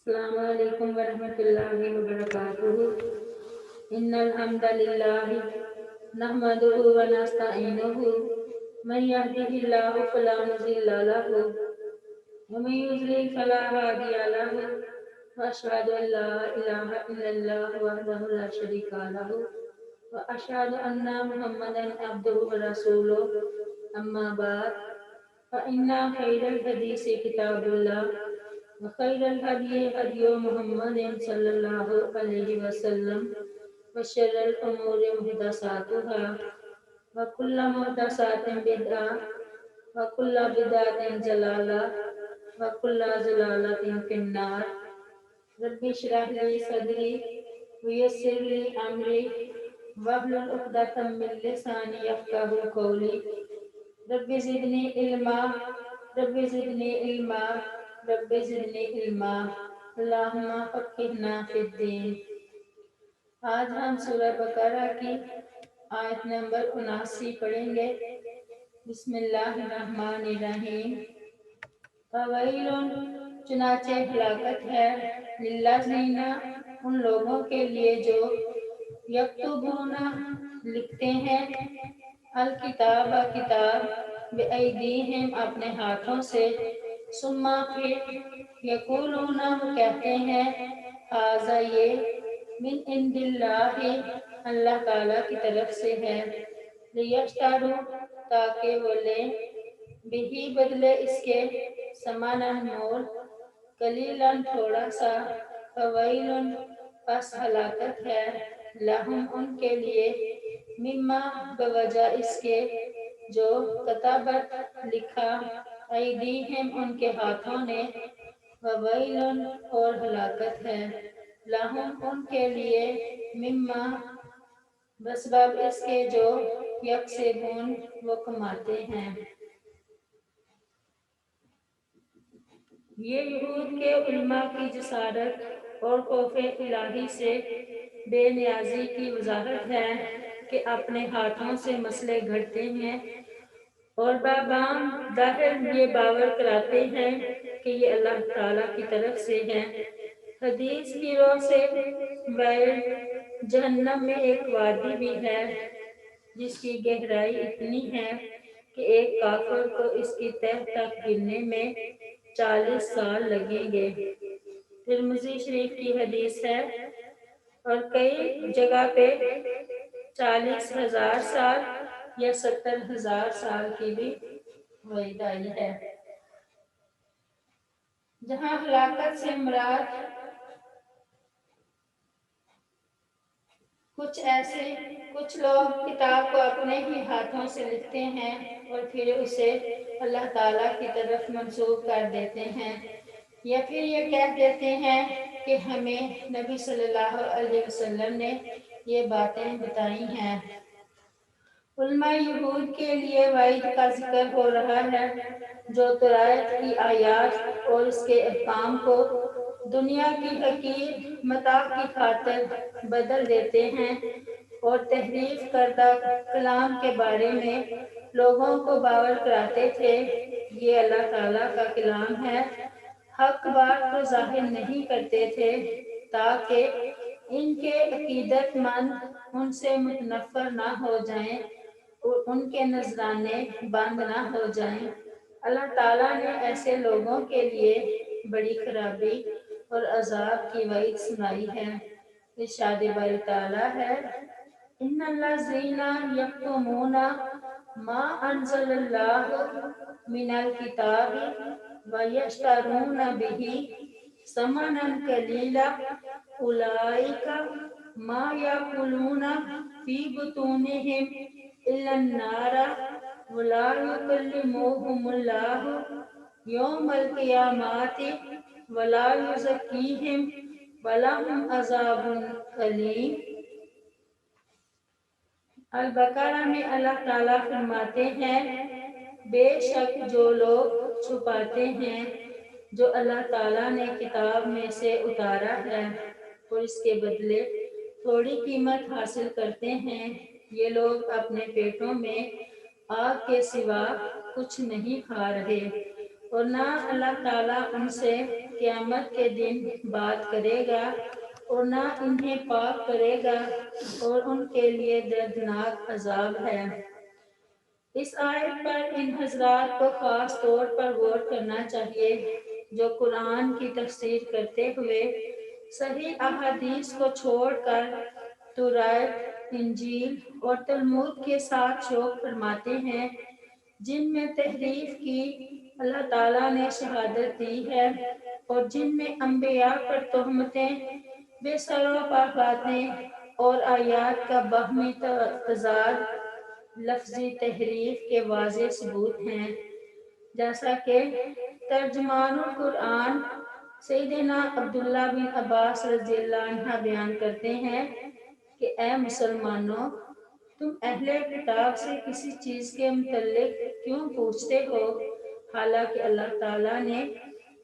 السلام علیکم ورحمۃ اللہ وبرکاتہ ان الحمد للہ نحمده ونستعینه من يهده الله فلا مضل له ومن يضلل فلا هادي له واشهد ان لا اله الا الله وحده لا شريك له واشهد ان محمدا عبده ورسوله اما بعد فان خير الحديث كتاب الله وخير الهدي هدي محمد صلى الله عليه وسلم وشر الأمور محدثاتها وكل محدثات بدعة وكل بدعة ضلالة وكل ضلالة في النار رب اشرح لي صدري ويسر لي أمري واحلل عقدة من لساني يفقهوا قولي رب زدني علما رب زدنی علما رب زدنی علما اللہم فقہنا فی الدین۔ آج ہم سورہ بقرہ کی آیت نمبر 79 پڑھیں گے۔ بسم اللہ الرحمن الرحیم۔ فویل، چنانچہ ہلاکت ہے، للذین، ان لوگوں کے لیے جو یکتبون لکھتے ہیں، الکتاب کتاب، بأیدیہم اپنے ہاتھوں سے، ثم پھر یقولون کہتے ہیں، ھذا یہ، من عند اللہ اللہ تعالیٰ کی طرف سے ہے، لیشتروا تاکہ وہ لیں، بہی بدلے اس کے، ثمناً مول، قلیلاً تھوڑا سا، فویل پس ہلاکت ہے، لہم ان کے لیے، مما بوجہ اس کے، جو کتابت لکھا، ایدیہم ان کے ہاتھوں نے، وویل اور ہلاکت ہے، لہم ان کے لیے، مما بسبب اس کے جو یکسبون وہ کماتے ہیں۔ یہ یہود کے علماء کی جسارت اور خوف الہی سے بے نیازی کی وضاحت ہے کہ اپنے ہاتھوں سے مسئلے گھڑتے ہیں اور بابام ظاہر یہ باور کراتے ہیں کہ یہ اللہ تعالیٰ کی طرف سے ہے۔ حدیث کی رو سے ویل، جہنم میں ایک وادی بھی ہے جس کی گہرائی اتنی ہے کہ ایک کافر کو اس کی تہ تک گرنے میں 40 سال لگیں گے۔ ترمذی شریف کی حدیث ہے، اور کئی جگہ پہ 40,000 سال یا 70,000 سال کی بھی وعید آئی ہے۔ جہاں ہلاکت سے مراد کچھ لوگ کتاب کو اپنے ہی ہاتھوں سے لکھتے ہیں اور پھر اسے اللہ تعالیٰ کی طرف منسوب کر دیتے ہیں، یا پھر یہ کہہ دیتے ہیں کہ ہمیں نبی صلی اللہ علیہ وسلم نے یہ باتیں بتائی ہیں۔ علماء یہود کے لیے وعید کا ذکر ہو رہا ہے جو تورات کی آیات اور اس کے احکام کو دنیا کی حقیر متاع کی خاطر بدل دیتے ہیں اور تحریف کردہ کلام کے بارے میں لوگوں کو باور کراتے تھے یہ اللہ تعالیٰ کا کلام ہے، حق بات کو ظاہر نہیں کرتے تھے تاکہ ان کے عقیدت مند ان سے متنفر نہ ہو جائیں اور ان کے نذرانے بند نہ ہو جائیں۔ اللہ تعالیٰ نے ایسے لوگوں کے لیے بڑی خرابی اور عذاب کی وعید سنائی ہے۔ ارشاد باری تعالیٰ ہے، ان الذین یکتمون ما انزل اللہ من الکتاب ویشترون بہ ثمنا قلیلا اولئک ما یأکلون فی بطونہم الا النار ولا یکلمہم اللہ یوم القیامۃ ولا یزکیہم ولہم عذاب علیم۔ البقرہ میں اللہ تعالیٰ فرماتے ہیں، بے شک جو لوگ چھپاتے ہیں جو اللہ تعالیٰ نے کتاب میں سے اتارا ہے اور اس کے بدلے تھوڑی قیمت حاصل کرتے ہیں، یہ لوگ اپنے پیٹوں میں آگ کے سوا کچھ نہیں کھا رہے اور نہ اللہ تعالیٰ ان سے قیامت کے دن بات کرے گا اور نہ انہیں پاک کرے گا اور ان کے لیے دردناک عذاب ہے۔ اس آیت پر ان حضرات کو خاص طور پر غور کرنا چاہیے جو قرآن کی تفسیر کرتے ہوئے صحیح احادیث کو چھوڑ کر تورات، انجیل اور تلمود کے ساتھ شوق فرماتے ہیں جن میں تحریف کی اللہ تعالیٰ نے شہادت دی ہے اور جن میں انبیاء پر تہمتیں، بے سروا باتیں اور آیات کا باہمی تضاد، لفظی تحریف کے واضح ثبوت ہیں، جیسا کہ ترجمان القرآن سیدنا عبداللہ بن عباس رضی اللہ عنہ بیان کرتے ہیں کہ اے مسلمانوں، تم اہل کتاب سے کسی چیز کے متعلق کیوں پوچھتے ہو، حالانکہ اللہ تعالیٰ نے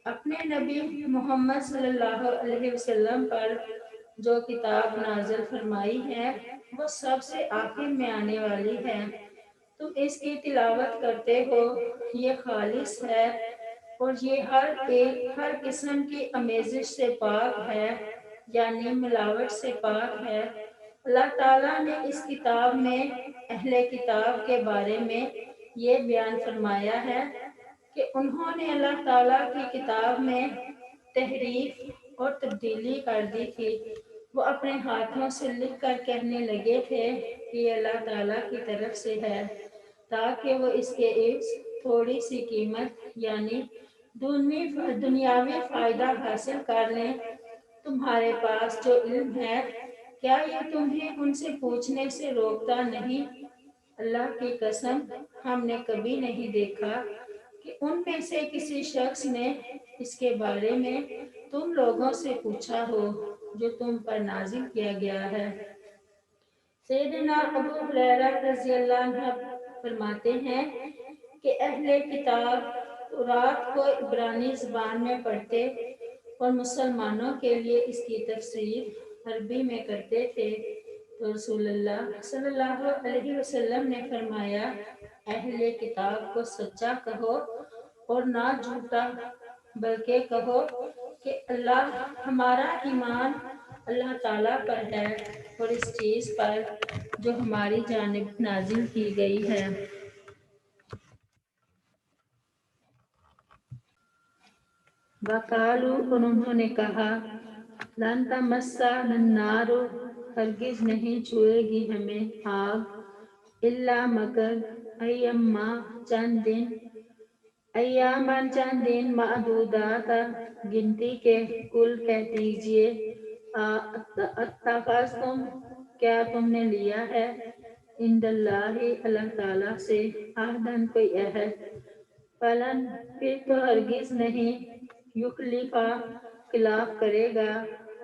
اپنے نبی محمد صلی اللہ علیہ وسلم پر جو کتاب نازل فرمائی ہے وہ سب سے آخر میں آنے والی ہے، تم اس کی تلاوت کرتے ہو، یہ خالص ہے اور یہ ہر قسم کی آمیزش سے پاک ہے، یعنی ملاوٹ سے پاک ہے۔ اللہ تعالیٰ نے اس کتاب میں اہل کتاب کے بارے میں یہ بیان فرمایا ہے کہ انہوں نے اللہ تعالیٰ کی کتاب میں تحریف اور تبدیلی کر دی تھی، وہ اپنے ہاتھوں سے لکھ کر کہنے لگے تھے کہ یہ اللہ تعالیٰ کی طرف سے ہے تاکہ وہ اس کے عوض تھوڑی سی قیمت یعنی دنیاوی فائدہ حاصل کر لیں۔ تمہارے پاس جو علم ہے کیا یہ تمہیں ان سے پوچھنے سے روکتا نہیں؟ اللہ کی قسم ہم نے کبھی نہیں دیکھا کہ ان میں سے کسی شخص نے اس کے بارے میں تم لوگوں سے پوچھا ہو جو تم پر نازل کیا گیا ہے۔ سیدنا ابو ہریرہ رضی اللہ عنہ فرماتے ہیں کہ اہل کتاب رات کو عبرانی زبان میں پڑھتے اور مسلمانوں کے لیے اس کی تفسیر عربی میں کرتے تھے، تو رسول اللہ صلی اللہ علیہ وسلم نے فرمایا اہل کتاب کو سچا کہو اور نہ جھوٹا، بلکہ کہو کہ ہمارا ایمان اللہ تعالیٰ پر ہے اور اس چیز پر جو ہماری جانب نازل کی گئی ہے۔ وقالو، اور انہوں نے کہا لن تمسنا النار، ہرگز نہیں چھوئے گی ہمیں آگ، الا مگر ایاماً چند دن معدودات، گنتی کے کل کہہ دیجئے، اتخذتم، کیا تم نے لیا ہے، عند اللہ، اللہ تعالیٰ سے، عہداً کوئی عہد، فلن، پھر تو ہرگز نہیں، یخلفا، خلاف کرے گا،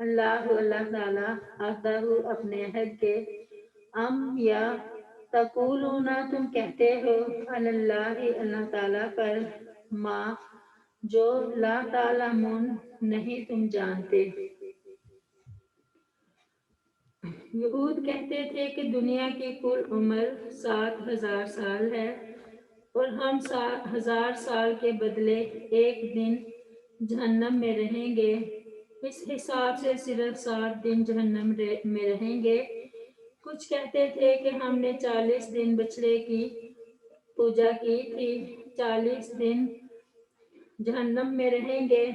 اللہ تعالیٰ، عہدہ، اپنے عہد کے، ام یا تقولون، تم کہتے ہو، علی اللہ، اللہ تعالیٰ پر، ما، جو لا تعلمون، نہیں تم جانتے۔ یہود کہتے تھے کہ دنیا کی کل عمر 7,000 سال ہے اور ہم 1000 سال کے بدلے ایک دن جہنم میں رہیں گے، اس حساب سے صرف 7 دن جہنم میں رہیں گے۔ کچھ کہتے تھے کہ ہم نے 40 دن بچڑے کی پوجا کی تھی، 40 دن جہنم میں رہیں گے۔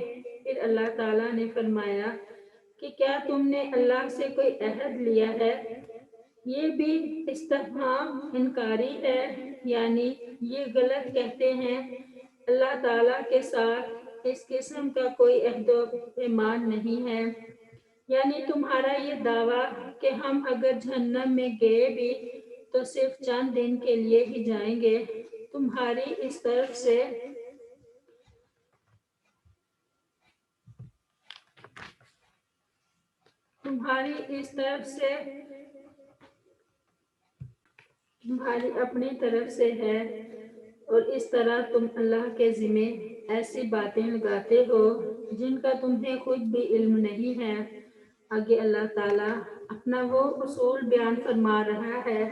پھر اللہ تعالیٰ نے فرمایا کہ کیا تم نے اللہ سے کوئی عہد لیا ہے؟ یہ بھی استفہام انکاری ہے، یعنی یہ غلط کہتے ہیں اللہ تعالیٰ کے ساتھ اس قسم کا کوئی عہد و پیمان نہیں ہے، یعنی تمہارا یہ دعویٰ کہ ہم اگر جہنم میں گئے بھی تو صرف چند دن کے لیے ہی جائیں گے، تمہاری اس طرف سے تمہاری اپنی طرف سے ہے، اور اس طرح تم اللہ کے ذمے ایسی باتیں لگاتے ہو جن کا تمہیں خود بھی علم نہیں ہے۔ آگے اللہ تعالیٰ اپنا وہ اصول بیان فرما رہا ہے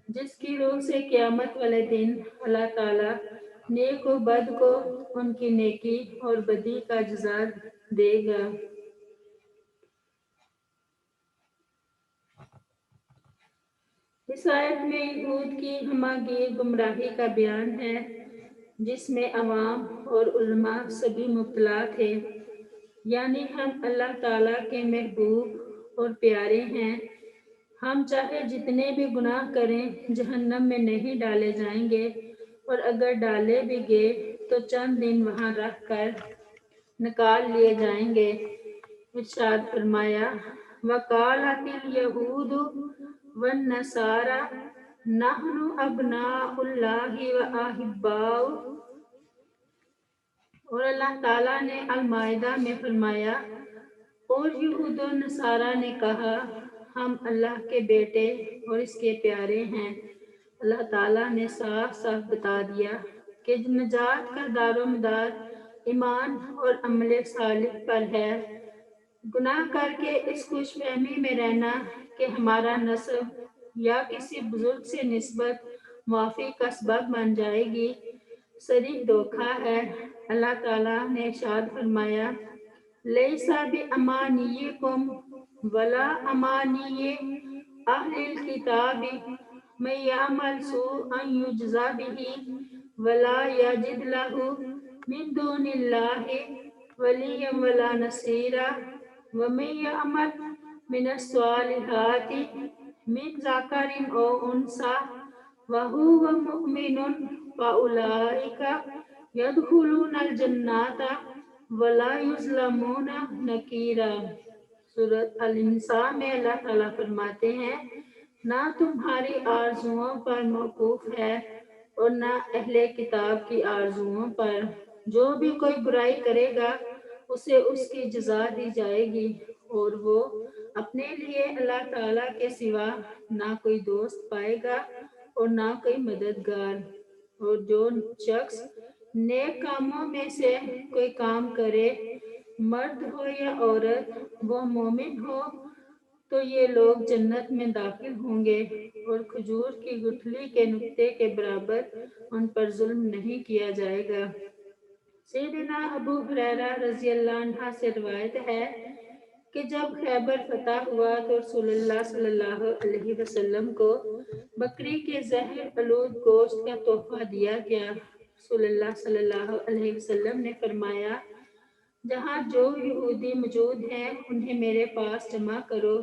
جس کی روح سے قیامت والے دن اللہ تعالیٰ نیک و بد کو ان کی نیکی اور بدی کا جزا دے گا۔ اس آیت میں یہود کی ہماگیر گمراہی کا بیان ہے جس میں عوام اور علماء سبھی مبتلا تھے، یعنی ہم اللہ تعالیٰ کے محبوب اور پیارے ہیں، ہم چاہے جتنے بھی گناہ کریں جہنم میں نہیں ڈالے جائیں گے، اور اگر ڈالے بھی گئے تو چند دن وہاں رہ کر نکال لیے جائیں گے۔ ارشاد فرمایا وَقَالَتِ الْيَهُودُ وَالنَّصَارَىٰ نَحْنُ أَبْنَاءُ اللَّهِ وَأَحِبَّاؤُهُ۔ اور اللہ تعالیٰ نے المائدہ میں فرمایا اور یہود و نصارہ نے کہا ہم اللہ کے بیٹے اور اس کے پیارے ہیں۔ اللہ تعالیٰ نے صاف صاف بتا دیا کہ نجات کا دار و مدار ایمان اور عمل صالح پر ہے۔ گناہ کر کے اس خوش فہمی میں رہنا کہ ہمارا نسب یا کسی بزرگ سے نسبت معافی کا سبب بن جائے گی، صریح دھوکہ ہے۔ اللہ تعالیٰ نے ارشاد فرمایا لیس بِأَمَانِيِّكُمْ وَلَا أَمَانِيِّ أَهْلِ الْكِتَابِ مَن يَعْمَلْ سُوءًا يُجْزَ بِهِ وَلَا يَجِدْ لَهُ مِن دُونِ اللَّهِ وَلِيًّا وَلَا نَصِيرًا وَمَن يَعْمَلْ مِنَ الصَّالِحَاتِ مِن ذَكَرٍ أَوْ أُنثَىٰ وَهُوَ مُؤْمِنٌ فَأُولَٰئِكَ يَدْخُلُونَ الْجَنَّةَ وَلَا يُظْلَمُونَ نَقِيرًا۔ سورۃ النساء میں اللہ تعالیٰ فرماتے ہیں نہ تمہاری آرزوؤں پر موقوف ہے اور نہ اہل کتاب کی آرزوؤں پر، جو بھی کوئی برائی کرے گا اسے اس کی جزا دی جائے گی، اور وہ اپنے لیے اللہ تعالیٰ کے سوا نہ کوئی دوست پائے گا اور نہ کوئی مددگار۔ اور جو شخص نیک کاموں میں سے کوئی کام کرے، مرد ہو یا عورت، وہ مومن ہو، تو یہ لوگ جنت میں داخل ہوں گے اور کھجور کی گٹھلی کے نقطے کے برابر ان پر ظلم نہیں کیا جائے گا۔ سیدنا ابو ہریرہ رضی اللہ عنہ سے روایت ہے کہ جب خیبر فتح ہوا تو رسول اللہ صلی اللہ علیہ وسلم کو بکری کے زہر آلود گوشت کا تحفہ دیا گیا۔ رسول اللہ صلی اللہ علیہ وسلم نے فرمایا جہاں جو یہودی موجود ہیں انہیں میرے پاس جمع کرو۔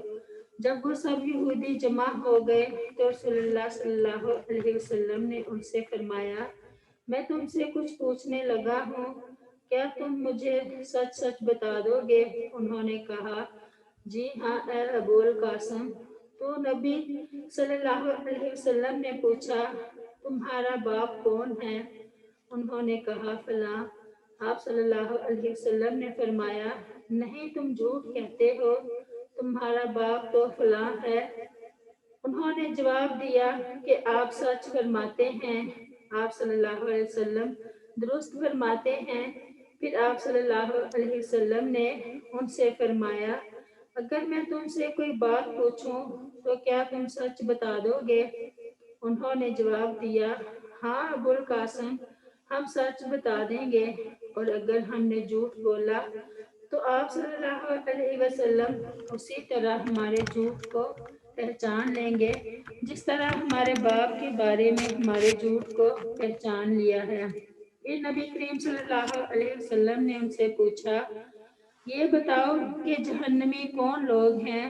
جب وہ سب یہودی جمع ہو گئے تو رسول اللہ صلی اللہ علیہ وسلم نے ان سے فرمایا میں تم سے کچھ پوچھنے لگا ہوں، کیا تم مجھے سچ سچ بتا دو گے؟ انہوں نے کہا جی ہاں اے ابو القاسم۔ تو نبی صلی اللہ علیہ وسلم نے پوچھا تمہارا باپ کون ہے؟ انہوں نے کہا فلاں۔ آپ صلی اللہ علیہ وسلم نے فرمایا نہیں تم جھوٹ کہتے ہو، تمہارا باپ تو فلاں ہے۔ انہوں نے جواب دیا کہ آپ سچ فرماتے ہیں۔ آپ صلی اللہ علیہ وسلم درست فرماتے ہیں۔ پھر آپ صلی اللہ علیہ وسلم نے ان سے فرمایا اگر میں تم سے کوئی بات پوچھوں تو کیا تم سچ بتا دو گے؟ انہوں نے جواب دیا ہاں ابو القاسم، ہم سچ بتا دیں گے، اور اگر ہم نے جھوٹ بولا تو آپ صلی اللہ علیہ وسلم اسی طرح ہمارے جھوٹ کو پہچان لیں گے جس طرح ہمارے باپ کے بارے میں ہمارے جھوٹ کو پہچان لیا ہے۔ پھر نبی کریم صلی اللہ علیہ وسلم نے ان سے پوچھا یہ بتاؤ کہ جہنمی کون لوگ ہیں؟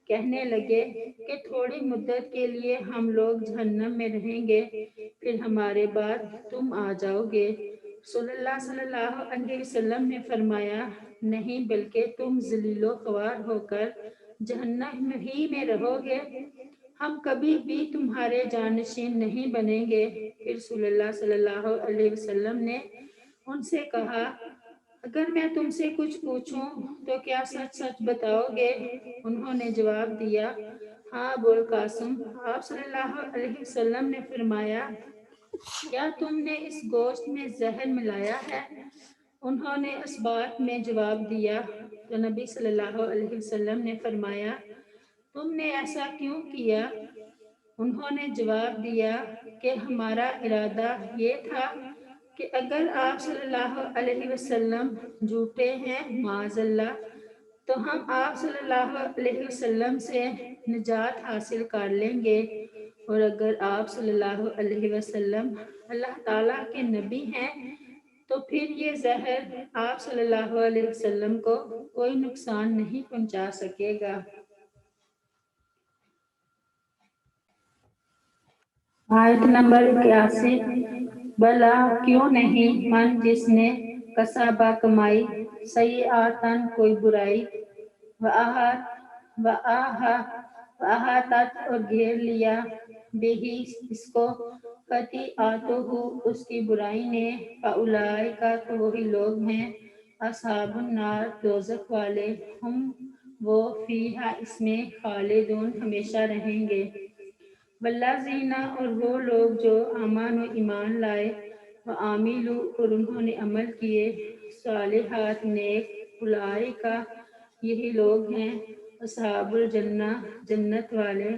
کہنے لگے کہ تھوڑی مدت کے لیے ہم لوگ جہنم میں رہیں گے، پھر ہمارے بعد تم آ جاؤ گے۔ رسول اللہ صلی اللہ علیہ وسلم نے فرمایا نہیں بلکہ تم ذلیل و خوار ہو کر جہنم ہی میں رہو گے، ہم کبھی بھی تمہارے جانشین نہیں بنیں گے۔ پھر رسول اللہ صلی اللہ علیہ وسلم نے ان سے کہا اگر میں تم سے کچھ پوچھوں تو کیا سچ سچ بتاؤ گے؟ انہوں نے جواب دیا ہاں ابو القاسم۔ آپ صلی اللہ علیہ وسلم نے فرمایا کیا تم نے اس گوشت میں زہر ملایا ہے؟ انہوں نے اس بات میں جواب دیا تو نبی صلی اللہ علیہ وسلم نے فرمایا تم نے ایسا کیوں کیا؟ انہوں نے جواب دیا کہ ہمارا ارادہ یہ تھا کہ اگر آپ صلی اللہ علیہ وسلم جھوٹے ہیں معاذ اللہ، تو ہم آپ صلی اللہ علیہ وسلم سے نجات حاصل کر لیں گے، اور اگر آپ صلی اللہ علیہ وسلم اللہ تعالیٰ کے نبی ہیں تو پھر یہ زہر آپ صلی اللہ علیہ وسلم کو کوئی نقصان نہیں پہنچا سکے گا۔ آیت نمبر 81، بلا کیوں نہیں، من جس نے کسبہ کمائی، سیئاتن کوئی برائی، وَأَحَاطَتْ اور گھیر لیا، بِہِ اس کو، خطیئاتہ اس کی برائی نے، فَأُولَئِکَ تو وہی لوگ ہیں، اصحاب النار دوزخ والے، ہم وہ فیہا اس میں خالدون ہمیشہ رہیں گے۔ والذین اور وہ لوگ جو آمنوا ایمان لائے، وعملوا اور انہوں نے عمل کیے، صالحات نیک، اولئک یہی لوگ ہیں، اصحاب الجنہ جنت والے،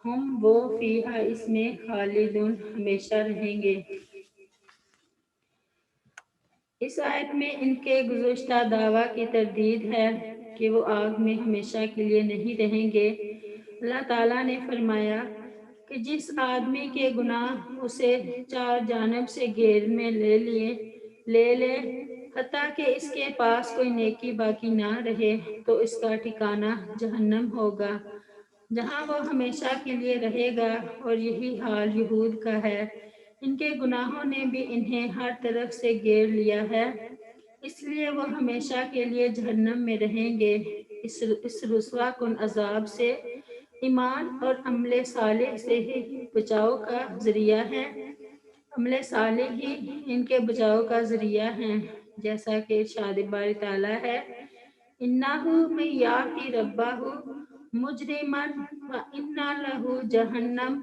ہم وہ فیہا اس میں خالدون ہمیشہ رہیں گے۔ اس آیت میں ان کے گزشتہ دعویٰ کی تردید ہے کہ وہ آگ میں ہمیشہ کے لیے نہیں رہیں گے۔ اللہ تعالیٰ نے فرمایا کہ جس آدمی کے گناہ اسے چار جانب سے گھیر میں لے لے حتیٰ کہ اس کے پاس کوئی نیکی باقی نہ رہے، تو اس کا ٹھکانہ جہنم ہوگا، جہاں وہ ہمیشہ کے لیے رہے گا، اور یہی حال یہود کا ہے۔ ان کے گناہوں نے بھی انہیں ہر طرف سے گھیر لیا ہے، اس لیے وہ ہمیشہ کے لیے جہنم میں رہیں گے۔ اس رسوا کن عذاب سے ایمان اور عمل صالح سے ہی بچاؤ کا ذریعہ ہے، عمل صالح ہی ان کے بچاؤ کا ذریعہ ہیں، جیسا کہ ارشاد باری تعالیٰ ہے، اِنَّهُ مَن یَأْتِ رَبَّهُ مُجْرِمًا فَإِنَّ لَهُ جَهَنَّمَ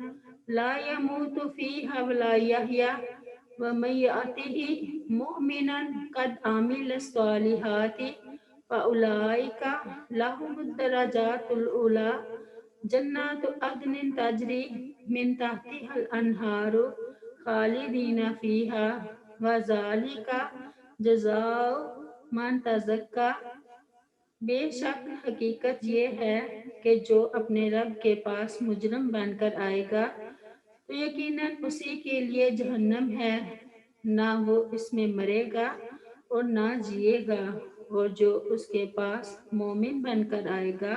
لَا يَمُوتُ فِيهَا وَلَا يَحْيَىٰ وَمَن یَأْتِهِ مُؤْمِنًا قَدْ عَمِلَ الصَّالِحَاتِ فَأُولَئِکَ لَهُمُ الدَّرَجَاتُ الْعُلَىٰ جنات عدن تجری من تحتها الانہار خالدین فیہا وذالک جزاء من تزکی۔ بے شک حقیقت یہ ہے کہ جو اپنے رب کے پاس مجرم بن کر آئے گا تو یقیناً اسی کے لیے جہنم ہے، نہ وہ اس میں مرے گا اور نہ جیے گا، اور جو اس کے پاس مومن بن کر آئے گا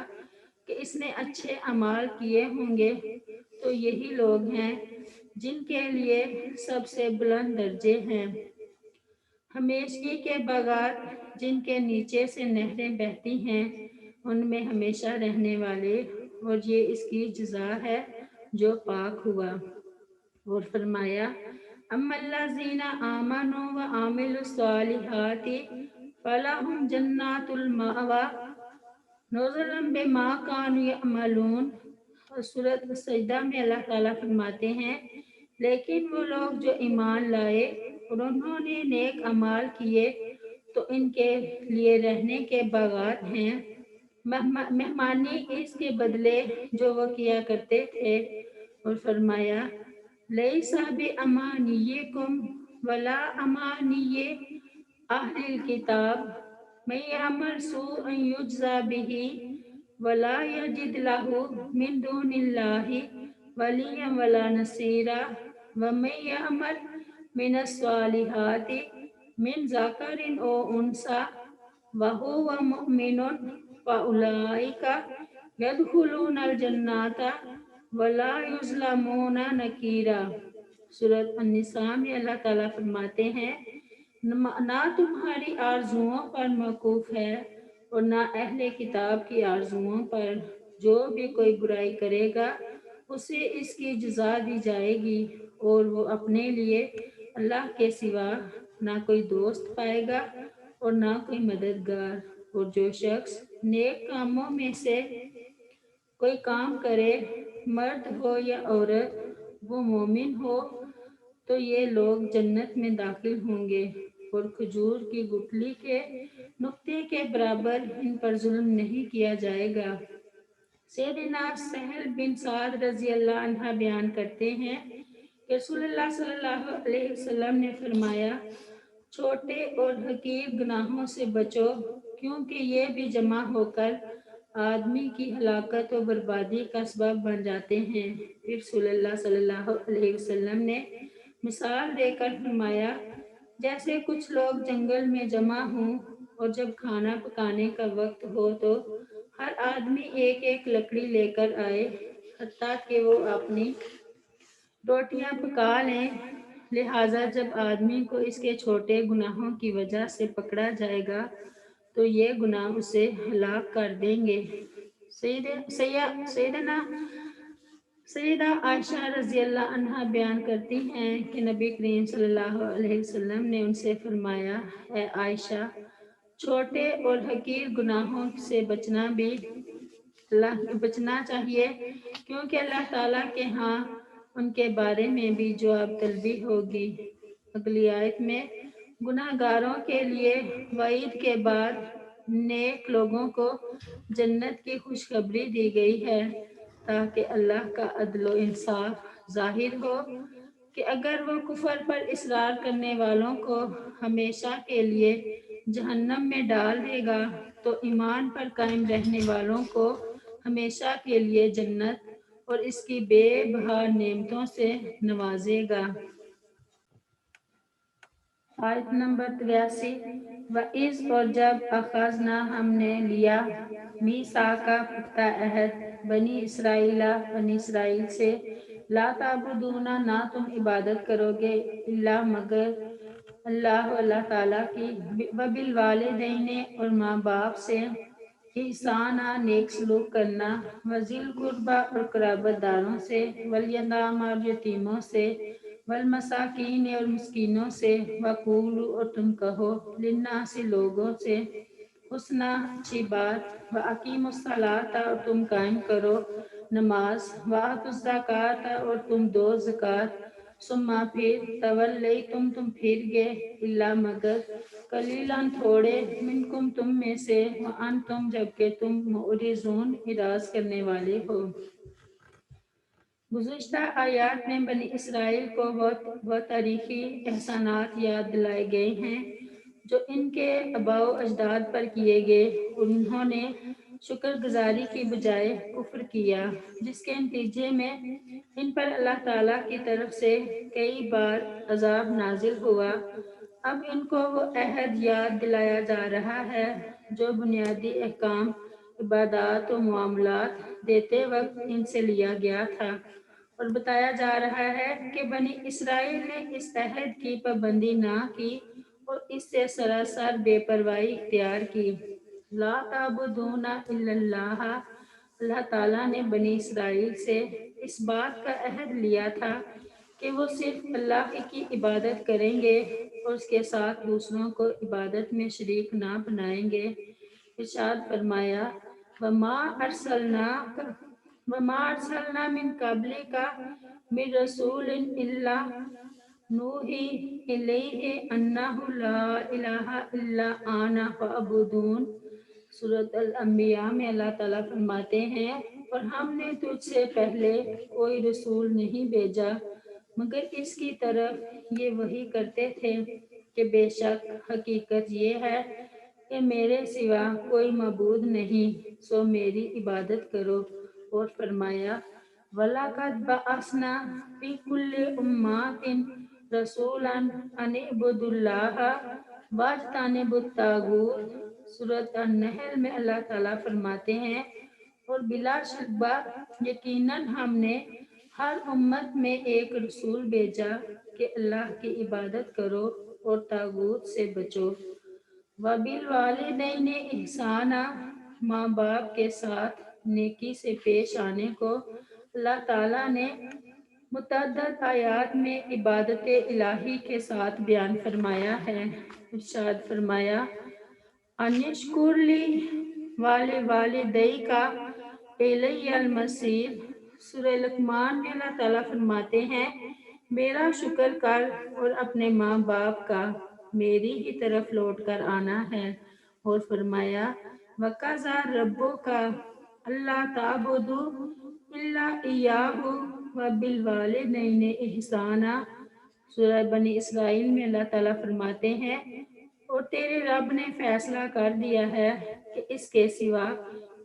کہ اس نے اچھے اعمال کیے ہوں گے، تو یہی لوگ ہیں جن کے لیے سب سے بلند درجے ہیں، ہمیشگی کے باغات جن کے نیچے سے نہریں بہتی ہیں، ان میں ہمیشہ رہنے والے، اور یہ اس کی جزا ہے جو پاک ہوا۔ اور فرمایا، اما الذین آمنوا وعملوا الصالحات فلہم جنات المأویٰ نزلا بما كانوا یعملون۔ سورۃ سجدہ میں اللہ تعالیٰ فرماتے ہیں، لیکن وہ لوگ جو ایمان لائے اور انہوں نے نیک اعمال کیے تو ان کے لیے رہنے کے باغات ہیں، مہمانی اس کے بدلے جو وہ کیا کرتے تھے۔ اور فرمایا، لیس بامانیکم ولا امانی اہل الکتاب من یعمل سوءا یجزا بہ ولا یجد لہ من دون اللہ ولیا ولا نصیرا ومن یعمل من الصالحات من ذکر او انثی وہو مؤمن فاولئک یدخلون الجنة ولا یظلمون نقیرا۔ سورۃ النساء میں اللہ تعالیٰ فرماتے ہیں، نہ تمہاری آرزوؤں پر موقوف ہے اور نہ اہل کتاب کی آرزوؤں پر، جو بھی کوئی برائی کرے گا اسے اس کی جزا دی جائے گی، اور وہ اپنے لیے اللہ کے سوا نہ کوئی دوست پائے گا اور نہ کوئی مددگار۔ اور جو شخص نیک کاموں میں سے کوئی کام کرے، مرد ہو یا عورت، وہ مومن ہو، تو یہ لوگ جنت میں داخل ہوں گے، اور کھجور کی گٹھلی کے نقطے کے برابر ان پر ظلم نہیں کیا جائے گا۔ سیدنا سہل بن سعد رضی اللہ عنہ بیان کرتے ہیں کہ رسول اللہ صلی اللہ علیہ وسلم نے فرمایا چھوٹے اور حقیر گناہوں سے بچو کیونکہ یہ بھی جمع ہو کر آدمی کی ہلاکت و بربادی کا سبب بن جاتے ہیں۔ پھر رسول اللہ صلی اللہ علیہ وسلم نے مثال دے کر فرمایا جیسے کچھ لوگ جنگل میں جمع ہوں اور جب کھانا پکانے کا وقت ہو تو ہر آدمی ایک ایک لکڑی لے کر آئے حتیٰ کہ وہ اپنی روٹیاں پکا لیں، لہٰذا جب آدمی کو اس کے چھوٹے گناہوں کی وجہ سے پکڑا جائے گا تو یہ گناہ اسے ہلاک کر دیں گے۔ سیدہ عائشہ رضی اللہ عنہا بیان کرتی ہیں کہ نبی کریم صلی اللہ علیہ وسلم نے ان سے فرمایا اے عائشہ چھوٹے اور حقیر گناہوں سے بچنا چاہیے کیونکہ اللہ تعالیٰ کے ہاں ان کے بارے میں بھی جواب طلبی ہوگی۔ اگلی آیت میں گناہ گاروں کے لیے وعید کے بعد نیک لوگوں کو جنت کی خوشخبری دی گئی ہے تاکہ اللہ کا عدل و انصاف ظاہر ہو کہ اگر وہ کفر پر اصرار کرنے والوں کو ہمیشہ کے لیے جہنم میں ڈال دے گا تو ایمان پر قائم رہنے والوں کو ہمیشہ کے لیے جنت اور اس کی بے بہا نعمتوں سے نوازے گا۔ آیت نمبر 83 وَإِذْ اور جب اخذنا ہم نے لیا میثاق پختہ عہد بنی اسرائیل سے لا تعبدون نہ تم عبادت کرو گے الا مگر اللہ تعالیٰ کی وبالوالدین اور ماں باپ سے احسانہ نیک سلوک کرنا وذی القربیٰ اور قرابت داروں سے والیتامیٰ اور یتیموں سے والمساکین اور مسکینوں سے وقولوا اور تم کہو للناس لوگوں سے حسنا اچھی بات واقیموا الصلاۃ اور تم قائم کرو نماز وآتوا الزکوٰۃ اور تم دو زکوٰۃ ثم پھر تولیتم تم پھر گئے الا مگر قلیلاً تھوڑے منکم تم میں سے وانتم جبکہ تم معرضون اعراض کرنے والے ہو۔ گزشتہ آیات میں بنی اسرائیل کو وہ تاریخی احسانات یاد دلائے گئے ہیں جو ان کے آباء و اجداد پر کیے گئے اور انہوں نے شکر گزاری کی بجائے کفر کیا جس کے نتیجے میں ان پر اللہ تعالیٰ کی طرف سے کئی بار عذاب نازل ہوا۔ اب ان کو وہ عہد یاد دلایا جا رہا ہے جو بنیادی احکام عبادات و معاملات دیتے وقت ان سے لیا گیا تھا اور بتایا جا رہا ہے کہ بنی اسرائیل نے اس عہد کی پابندی نہ کی اور اس سے سراسر بے پرواہی اختیار کی۔ لا تعبدون الا اللہ اللہ تعالیٰ نے بنی اسرائیل سے اس بات کا عہد لیا تھا کہ وہ صرف اللہ کی عبادت کریں گے اور اس کے ساتھ دوسروں کو عبادت میں شریک نہ بنائیں گے۔ ارشاد فرمایا وَمَا أَرْسَلْنَا مِن قَبْلِكَ مِن رَّسُولٍ إِلَّا نُوحِي إِلَيْهِ أَنَّهُ لَا إِلَٰهَ إِلَّا أَنَا فَاعْبُدُونِ۔ سورۃ الانبیاء میں اللہ تعالیٰ فرماتے ہیں اور ہم نے تجھ سے پہلے کوئی رسول نہیں بھیجا مگر اس کی طرف یہ وحی کرتے تھے کہ بے شک حقیقت یہ ہے کہ میرے سوا کوئی معبود نہیں سو میری عبادت کرو۔ اور فرمایا وَلَقَدْ بَعَثْنَا فِي كُلِّ أُمَّةٍ رَسُولًا أَنِ اعْبُدُوا اللَّهَ وَاجْتَنِبُوا الطَّاغُوتَ۔ سورۃ النحل میں اللہ تعالیٰ فرماتے ہیں اور بلا شبہ یقیناً ہم نے ہر امت میں ایک رسول بھیجا کہ اللہ کی عبادت کرو اور طاغوت سے بچو۔ وَبِالْوَالِدَيْنِ إِحْسَانًا ماں باپ کے ساتھ نیکی سے پیش آنے کو اللہ تعالیٰ نے متعدد آیات میں عبادت الہی کے ساتھ بیان فرمایا ہے۔ ارشاد فرمایا اَنِ اشْکُرْ لِی وَلِوَالِدَیْکَ إِلَیَّ الْمَصِیر۔ سورہ لقمان میں اللہ تعالیٰ فرماتے ہیں میرا شکر کر اور اپنے ماں باپ کا میری ہی طرف لوٹ کر آنا ہے۔ اور فرمایا وَقَضَىٰ رَبُّکَ أَلَّا تَعْبُدُوا إِلَّا إِیَّاهُ وبالوالدین احسانا، سورہ بنی اسرائیل میں اللہ تعالیٰ فرماتے ہیں اور تیرے رب نے فیصلہ کر دیا ہے کہ اس کے سوا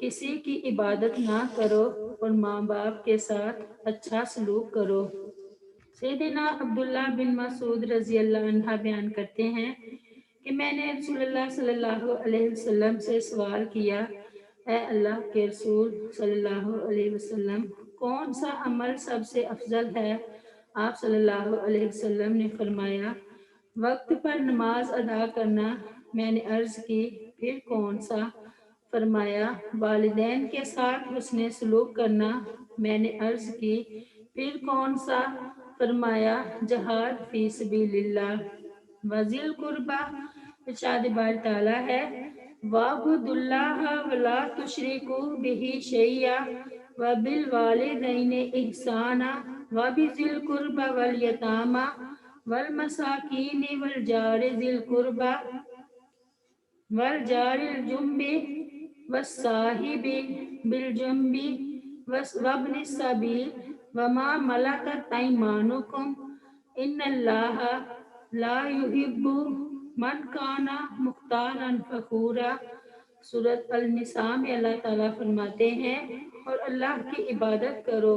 کسی کی عبادت نہ کرو اور ماں باپ کے ساتھ اچھا سلوک کرو۔ سیدنا عبداللہ بن مسعود رضی اللہ عنہ بیان کرتے ہیں کہ میں نے رسول اللہ صلی اللہ علیہ وسلم سے سوال کیا، اے اللہ کے رسول صلی اللہ علیہ وسلم، کون سا عمل سب سے افضل ہے؟ آپ صلی اللہ علیہ وسلم نے فرمایا، وقت پر نماز ادا کرنا۔ میں نے عرض کی، پھر کون سا؟ فرمایا، والدین کے ساتھ حسن سلوک کرنا۔ میں نے عرض کی، پھر کون سا؟ فرمایا، جہاد فی سبیل اللہ۔ وذی القربیٰ، ارشاد باری تعالیٰ ہے، وَاعْبُدُوا اللَّهَ وَلَا تُشْرِكُوا بِهِ شَيْئًا وَبِالْوَالِدَيْنِ إِحْسَانًا وَبِذِي الْقُرْبَى وَالْيَتَامَى وَالْمَسَاكِينِ وَالْجَارِ ذِي الْقُرْبَى وَالْجَارِ الْجُنُبِ وَالصَّاحِبِ بِالْجَنبِ وَابْنِ السَّبِيلِ وَمَا مَلَكَتْ أَيْمَانُكُمْ إِنَّ اللَّهَ لَا يُحِبُّ مَنْ كَانَ مُخْتَالًا فَخُورًا۔ سورۃ النساء میں اللہ تعالیٰ فرماتے ہیں، اور اللہ کی عبادت کرو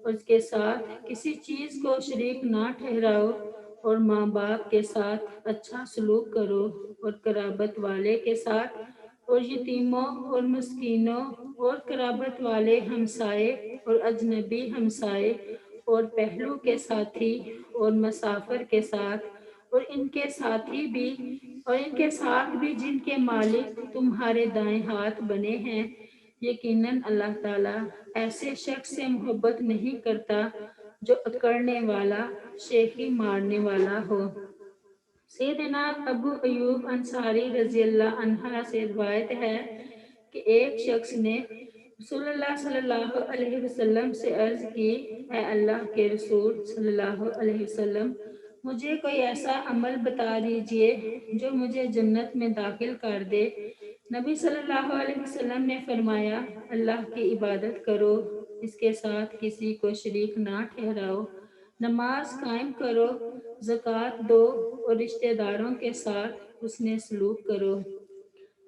اور اس کے ساتھ کسی چیز کو شریک نہ ٹھہراؤ، اور ماں باپ کے ساتھ اچھا سلوک کرو، اور قرابت والے کے ساتھ، اور یتیموں اور مسکینوں اور قرابت والے ہمسائے اور اجنبی ہمسائے اور پہلو کے ساتھی اور مسافر کے ساتھ، اور ان کے ساتھی بھی اور ان کے ساتھ بھی جن کے مالک تمہارے دائیں ہاتھ بنے ہیں۔ یقیناً اللہ تعالیٰ ایسے شخص سے محبت نہیں کرتا جو اکڑنے والا، شیخی مارنے والا ہو۔ سیدنا ابو ایوب انصاری رضی اللہ عنہ سے روایت ہے کہ ایک شخص نے رسول اللہ صلی اللہ علیہ وسلم سے عرض کی، اے اللہ کے رسول صلی اللہ علیہ وسلم، مجھے کوئی ایسا عمل بتا دیجئے جو مجھے جنت میں داخل کر دے۔ نبی صلی اللہ علیہ وسلم نے فرمایا، اللہ کی عبادت کرو، اس کے ساتھ کسی کو شریک نہ ٹھہراؤ، نماز قائم کرو، زکوٰۃ دو، اور رشتہ داروں کے ساتھ حسن سلوک کرو۔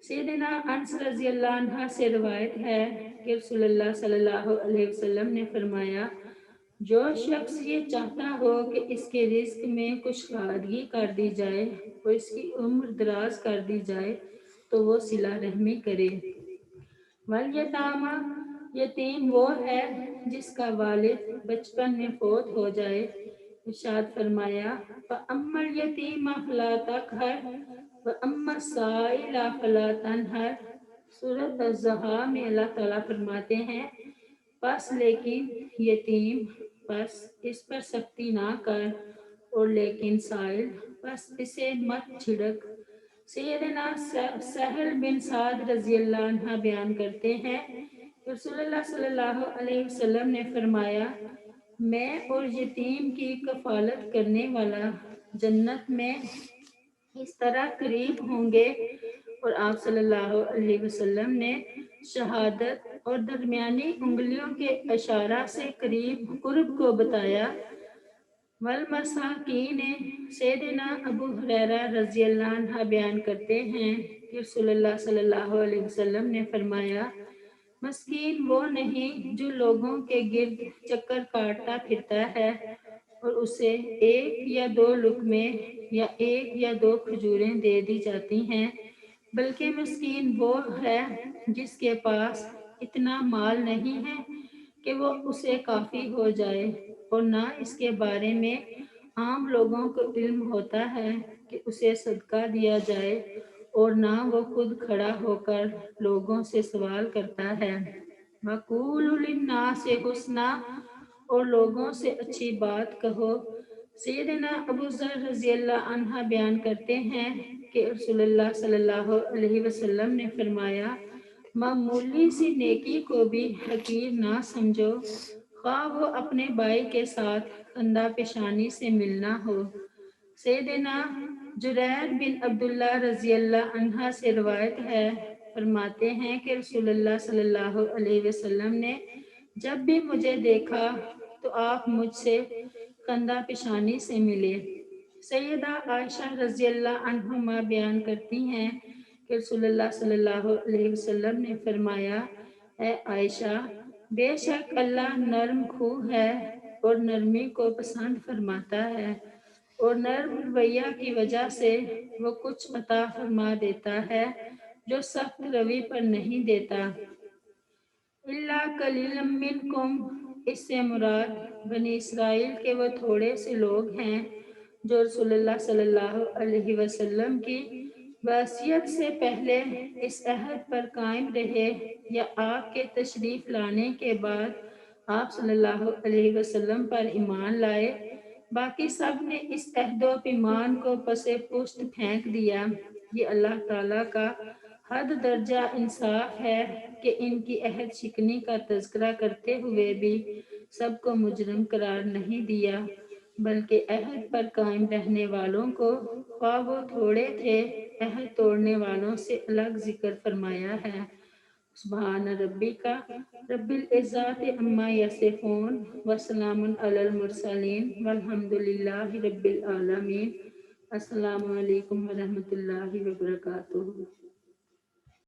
سیدنا انس رضی اللہ عنہ سے روایت ہے کہ رسول اللہ صلی اللہ علیہ وسلم نے فرمایا، جو شخص یہ چاہتا ہو کہ اس کے رزق میں کچھ خوشگواری کر دی جائے اور اس کی عمر دراز کر دی جائے تو وہ صلہ رحمی کرے۔ والیتامیٰ، یتیم وہ ہے جس کا والد بچپن میں فوت ہو جائے۔ ارشاد فرمایا، فَأَمَّا الْيَتِيمَ فَلَا تَقْهَرْ وَأَمَّا السَّائِلَ فَلَا تَنْهَرْ۔ سورۃ الضحیٰ میں اللہ تعالیٰ فرماتے ہیں، پس لیکن یتیم، پس اس پر سختی نہ کر، اور لیکن سائل، پس اسے مت جھڑک۔ سیدنا سہل بن سعد رضی اللہ عنہ بیان کرتے ہیں، رسول اللہ صلی اللہ علیہ وسلم نے فرمایا، میں اور یتیم کی کفالت کرنے والا جنت میں اس طرح قریب ہوں گے۔ اور آپ صلی اللہ علیہ وسلم نے شہادت اور درمیانی انگلیوں کے اشارہ سے قرب کو بتایا۔ والمساکین، سیدنا ابو ہریرہ رضی اللہ عنہ بیان کرتے ہیں کہ رسول اللہ صلی اللہ علیہ وسلم نے فرمایا، مسکین وہ نہیں جو لوگوں کے گرد چکر کاٹتا پھرتا ہے اور اسے ایک یا دو لقمے یا ایک یا دو کھجوریں دے دی جاتی ہیں، بلکہ مسکین وہ ہے جس کے پاس اتنا مال نہیں ہے کہ وہ اسے کافی ہو جائے، اور نہ اس کے بارے میں عام لوگوں کو علم ہوتا ہے کہ اسے صدقہ دیا جائے، اور نہ وہ خود کھڑا ہو کر لوگوں سے سوال کرتا ہے۔ وَقُولُوا لِلنَّاسِ حُسْنًا، اور لوگوں سے اچھی بات کہو۔ سیدنا ابو ذر رضی اللہ عنہ بیان کرتے ہیں کہ رسول اللہ صلی اللہ علیہ وسلم نے فرمایا، معمولی سی نیکی کو بھی حقیر نہ سمجھو، خواہ وہ اپنے بھائی کے ساتھ خندہ پیشانی سے ملنا ہو۔ سیدنا جریر بن عبداللہ رضی اللہ عنہ سے روایت ہے، فرماتے ہیں کہ رسول اللہ صلی اللہ علیہ وسلم نے جب بھی مجھے دیکھا تو آپ مجھ سے کندھا پیشانی سے ملے۔ سیدہ عائشہ رضی اللہ عنہما بیان کرتی ہیں کہ رسول اللہ صلی اللہ علیہ وسلم نے فرمایا، اے عائشہ، بے شک اللہ نرم خو ہے اور نرمی کو پسند فرماتا ہے، اور نرم رویہ کی وجہ سے وہ کچھ عطا فرما دیتا ہے جو سخت روی پر نہیں دیتا۔ اللہ قلیلا منکم، اس سے مراد بنی اسرائیل کے وہ تھوڑے سے لوگ ہیں جو رسول اللہ صلی اللہ علیہ وسلم کی بعثیت سے پہلے اس عہد پر قائم رہے یا آپ کے تشریف لانے کے بعد آپ صلی اللہ علیہ وسلم پر ایمان لائے۔ باقی سب نے اس عہد و پیمان کو پس پشت پھینک دیا۔ یہ اللہ تعالیٰ کا حد درجہ انصاف ہے کہ ان کی عہد شکنی کا تذکرہ کرتے ہوئے بھی سب کو مجرم قرار نہیں دیا، بلکہ عہد پر قائم رہنے والوں کو خواہ وہ تھوڑے تھے، عہد توڑنے والوں سے الگ ذکر فرمایا ہے۔ سبحان ربک رب العزت عما یصفون وسلام علی المرسلین والحمد للہ رب العالمین۔ السلام علیکم ورحمۃ اللہ وبرکاتہ۔